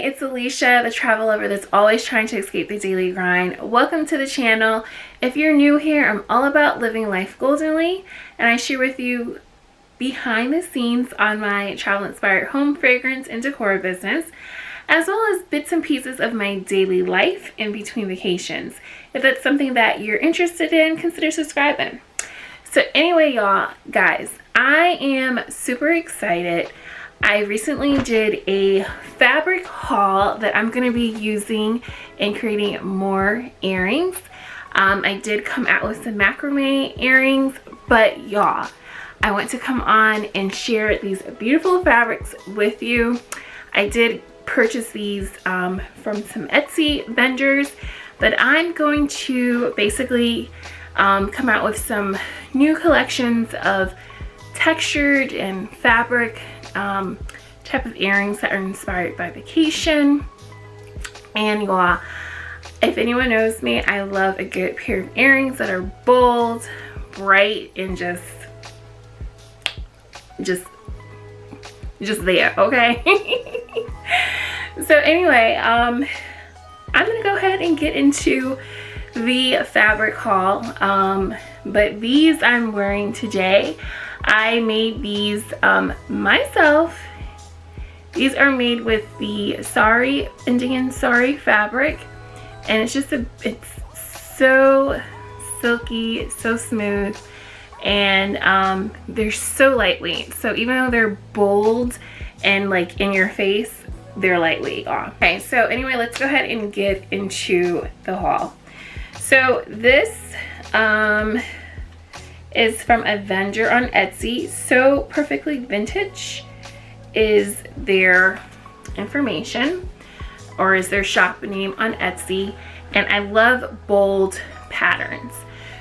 it's Lucia, the travel lover that's always trying to escape the daily grind. Welcome to the channel. If you're new here, I'm all about living life goldenly, and I share with you behind the scenes on my travel inspired home fragrance and decor business, as well as bits and pieces of my daily life in between vacations. If that's something that you're interested in, consider subscribing. So anyway, y'all, guys, I am super excited. I recently did a fabric haul that I'm going to be using in creating more earrings. I did come out with some macrame earrings, but y'all, I want to come on and share these beautiful fabrics with you. I did purchase these from some Etsy vendors, but I'm going to basically come out with some new collections of textured and fabric type of earrings that are inspired by vacation. And y'all, if anyone knows me, I love a good pair of earrings that are bold, bright, and just there, okay? So anyway, I'm gonna go ahead and get into the fabric haul, but these I'm wearing today. I made these myself. These are made with the sari, Indian sari fabric, and it's just it's so silky, so smooth, and they're so lightweight. So even though they're bold and like in your face, they're lightweight. Okay, so anyway, let's go ahead and get into the haul. So this is from a vendor on Etsy. So Perfectly Vintage is their information, or is their shop name on Etsy, and I love bold patterns.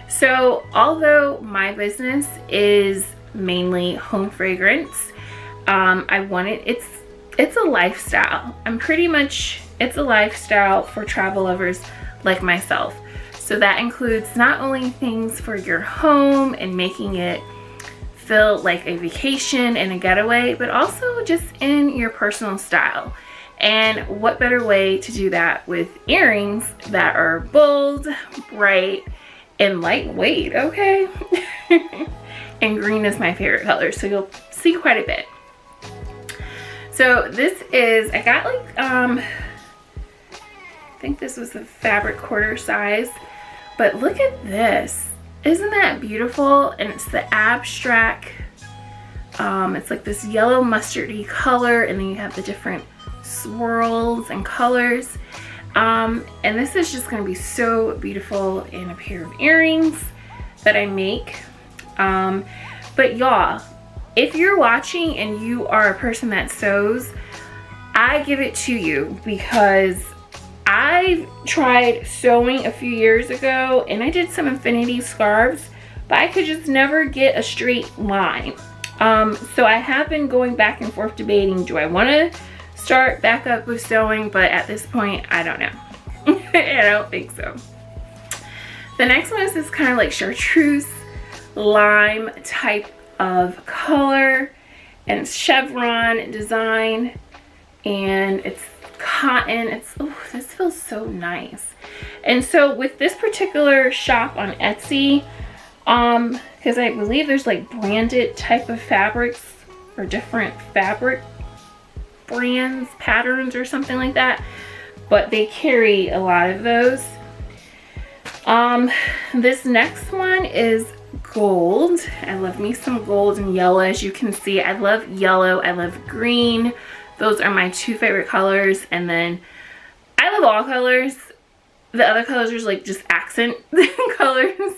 So although my business is mainly home fragrance, I wanted, it's a lifestyle. It's a lifestyle for travel lovers like myself. So that includes not only things for your home and making it feel like a vacation and a getaway, but also just in your personal style. And what better way to do that with earrings that are bold, bright, and lightweight, okay? And green is my favorite color, so you'll see quite a bit. So this is, I got like, I think this was the fabric quarter size. But look at this. Isn't that beautiful? And it's the abstract. It's like this yellow mustardy color, and then you have the different swirls and colors. And this is just going to be so beautiful in a pair of earrings that I make. But y'all, if you're watching and you are a person that sews, I give it to you, because I tried sewing a few years ago and I did some infinity scarves, but I could just never get a straight line. So I have been going back and forth debating, do I want to start back up with sewing? But at this point, I don't know. I don't think so. The next one is this kind of like chartreuse lime type of color, and it's chevron design, and it's cotton. It's, oh, this feels so nice. And so with this particular shop on Etsy, because I believe there's like branded type of fabrics or different fabric brands, patterns, or something like that, but they carry a lot of those. This next one is gold. I love me some gold and yellow. As you can see, I love yellow, I love green. Those are my two favorite colors, and then I love all colors. The other colors are like just accent colors.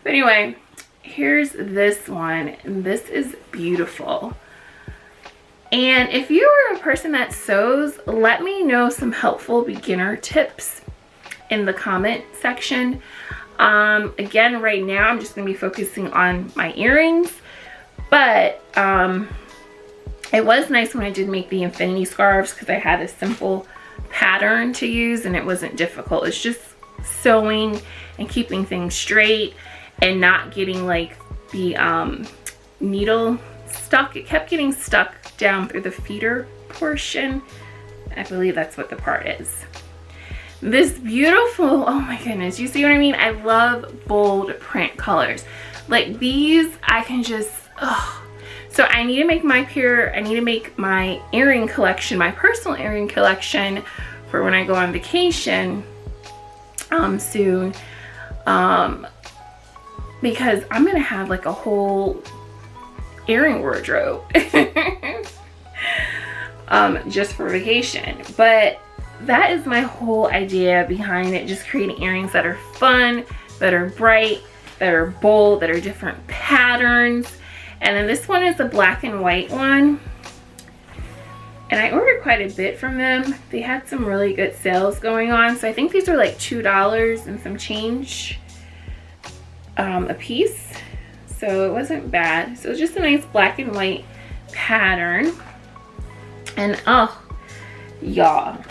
But anyway, here's this one, and this is beautiful. And if you are a person that sews, let me know some helpful beginner tips in the comment section. Again, right now I'm just going to be focusing on my earrings, but it was nice when I did make the infinity scarves, because I had a simple pattern to use and it wasn't difficult. It's just sewing and keeping things straight and not getting like the needle stuck. It kept getting stuck down through the feeder portion I believe that's what the part is. This beautiful, oh my goodness, you see what I mean? I love bold print colors. Like these, I can just, oh. So I need to make my earring collection, my personal earring collection for when I go on vacation soon. Because I'm gonna have like a whole earring wardrobe just for vacation. But that is my whole idea behind it, just creating earrings that are fun, that are bright, that are bold, that are different patterns. And then this one is a black and white one. And I ordered quite a bit from them. They had some really good sales going on. So I think these are like $2 and some change a piece. So it wasn't bad. So it was just a nice black and white pattern. And oh, y'all,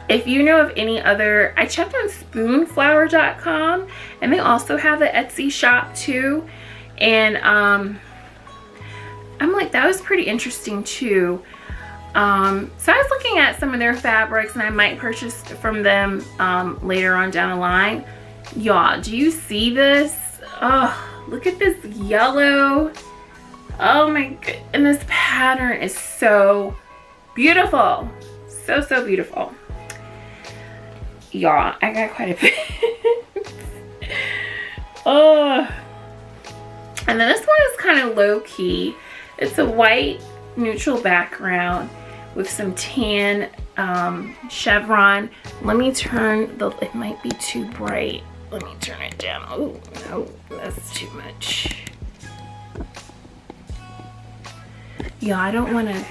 if you know of any other, I checked on spoonflower.com and they also have the Etsy shop too. And I'm like, that was pretty interesting too. So I was looking at some of their fabrics and I might purchase from them later on down the line. Y'all, do you see this? Oh, look at this yellow. Oh my god, and this pattern is so beautiful. So, so beautiful. Y'all, I got quite a bit. Oh. And then this one is kind of low-key. It's a white neutral background with some tan chevron. Let me turn the, it might be too bright. Let me turn it down. Oh, no, that's too much. Yeah, I don't want to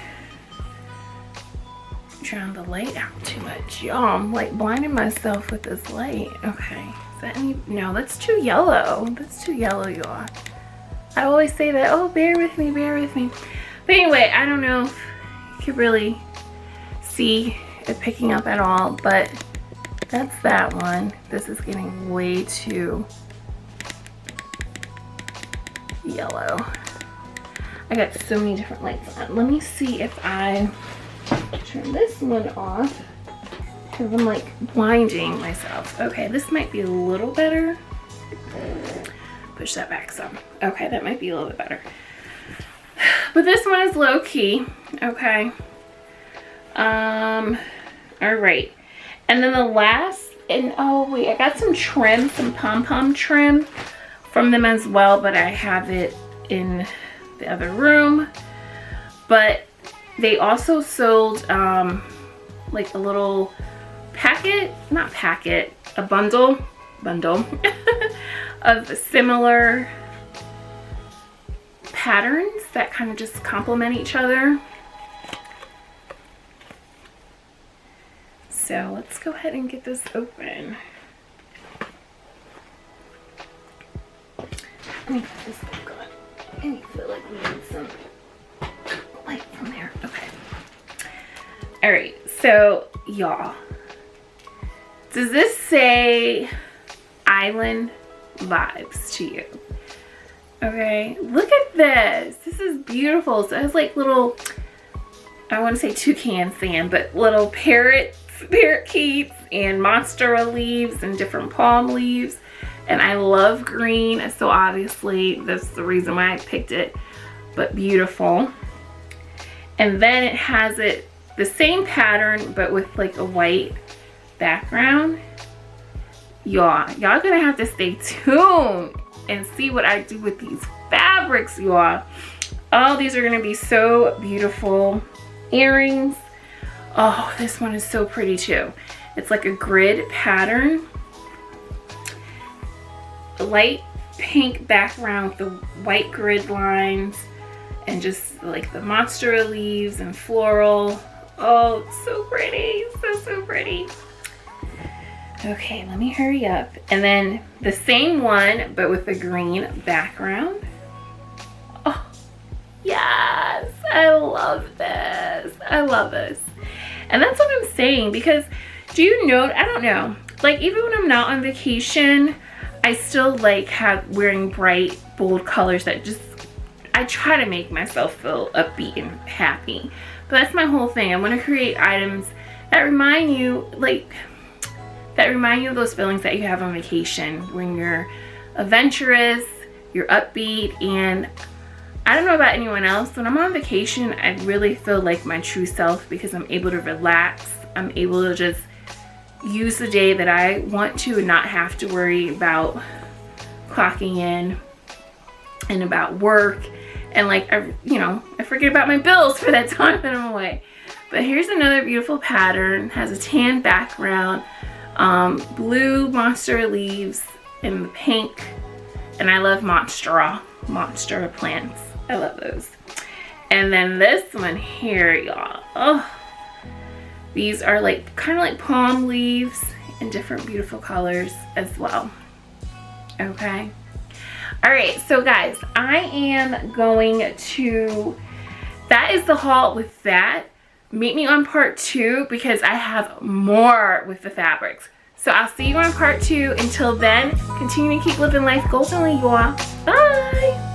drown the light out too much. Y'all, I'm like blinding myself with this light. Okay, is that any, no, that's too yellow. That's too yellow, y'all. I always say that, oh, bear with me, bear with me. But anyway, I don't know if you could really see it picking up at all, but that's that one. This is getting way too yellow. I got so many different lights on. Let me see if I turn this one off because I'm like blinding myself. Okay, this might be a little better. Push that back some. Okay, that might be a little bit better. But this one is low key. Okay. All right. And then the last, and oh wait, I got some trim, some pom-pom trim from them as well, but I have it in the other room. But they also sold like a little packet, not packet, a bundle of similar patterns that kind of just complement each other. So let's go ahead and get this open. Let me put this back on. I feel like we need some light from there. Okay. All right, so y'all, does this say island vibes to you? Okay, look at this. This is beautiful. So it has like little, I want to say toucan sand, but little parakeets and monstera leaves and different palm leaves. And I love green, so obviously that's the reason why I picked it, but beautiful. And then it has it the same pattern but with like a white background. Y'all gonna have to stay tuned and see what I do with these fabrics, y'all. Oh, these are gonna be so beautiful. Earrings. Oh, this one is so pretty too. It's like a grid pattern. A light pink background with the white grid lines and just like the monstera leaves and floral. Oh, it's so pretty. So pretty. Okay, let me hurry up. And then the same one, but with the green background. Oh, yes, I love this. I love this. And that's what I'm saying, because do you know, I don't know, like even when I'm not on vacation, I still like wearing bright, bold colors that just, I try to make myself feel upbeat and happy. But that's my whole thing. I want to create items that remind you of those feelings that you have on vacation when you're adventurous, you're upbeat. And I don't know about anyone else, when I'm on vacation, I really feel like my true self because I'm able to relax. I'm able to just use the day that I want to and not have to worry about clocking in and about work. And like, I forget about my bills for that time that I'm away. But here's another beautiful pattern. It has a tan background, blue monstera leaves, and the pink. And I love monstera plants. I love those. And then this one here, y'all. Oh, these are like kind of like palm leaves in different beautiful colors as well. Okay. All right, so guys, I am going to, that is the haul with that. Meet me on part 2 because I have more with the fabrics. So I'll see you on part 2. Until then, continue to keep living life goldenly, y'all. Bye.